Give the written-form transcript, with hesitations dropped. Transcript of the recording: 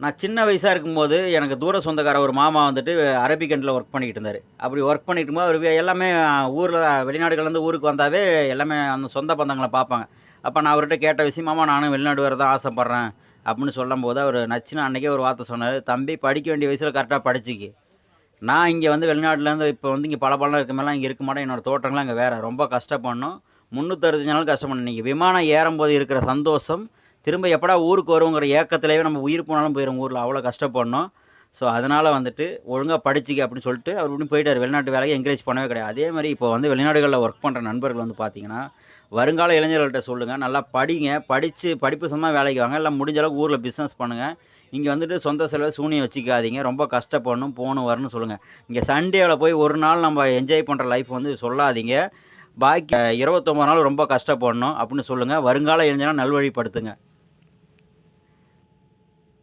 நான் சின்ன வயசா இருக்கும்போது, எனக்கு தூர சொந்தக்கார ஒரு மாமா வந்துட்டு அரபிக்கண்ட்ல ஒர்க் பண்ணிக்கிட்டு இருந்தாரு. அப்படி ஒர்க் பண்ணிட்டு இருக்கும்போது, அவரு எல்லாமே ஊர்ல வெளிநாடுகள்லேருந்து ஊருக்கு வந்தாவே எல்லாமே அந்த சொந்த பந்தங்கள பார்ப்பாங்க. அப்ப நான் அவர்ட்ட கேட்ட விஷயம், "மாமா நானும் வெளிநாடு வர தான் ஆசைப்படுறேன்." அப்படின்னு சொல்லும்போது, அவரு நச்சுன்னு அன்னைக்கே ஒரு வார்த்தை சொன்னாரு. "தம்பி படிக்க வேண்டிய வயசுல கரெக்ட்டா படிச்சுக்க. நான் இங்க வந்து வெளிநாட்டுலேருந்து இப்ப வந்து இங்க பளபளன்னு இருக்க மாரிலாம் இங்க இருக்க மாட்டேன். என்னோட தோற்றம்லாம் இங்க வேற. ரொம்ப கஷ்டப்படணும். 365 நாளும் கஷ்டப்படணும். நீங்க விமானம் ஏறும்போது இருக்கிற சந்தோஷம், திரும்ப எப்படா ஊருக்கு வருவோங்கிற ஏக்கத்திலேயே நம்ம உயிர் போனாலும் போயிரும் ஊர்ல. அவ்வளோ கஷ்டப்படணும். ஸோ, அதனால வந்துட்டு ஒழுங்கா படிச்சுக்க அப்படின்னு சொல்லிட்டு, அவர் இப்படின்னு போயிட்டாரு. வெளிநாட்டு வேலைக்கு என்கரேஜ் பண்ணவே கிடையாது. அதே மாரி இப்போ வந்து வெளிநாடுகள்ல ஒர்க் பண்ற நண்பர்கள் வந்து பார்த்தீங்கன்னா, வருங்கால இளைஞர்கள்ட்ட சொல்லுங்க. நல்லா படிங்க. படிச்சு படிப்பு சம்மந்தமா வேலைக்கு வாங்க. இல்ல முடிஞ்ச அளவுக்கு ஊர்ல பிசினஸ் பண்ணுங்க. இங்க வந்துட்டு சொந்த செலவு சூனியம் வச்சுக்காதீங்க. ரொம்ப கஷ்டப்படணும், போணும், வரணும்னு சொல்லுங்க. இங்க சண்டேல போய் ஒரு நாள் நம்ம என்ஜாய் பண்ற லைஃப் வந்து சொல்லாதீங்க. பாக்கி 29 நாள் ரொம்ப கஷ்டப்படணும் அப்படின்னு சொல்லுங்க. வருங்கால இளைஞர நல்வழிப்படுத்துங்க.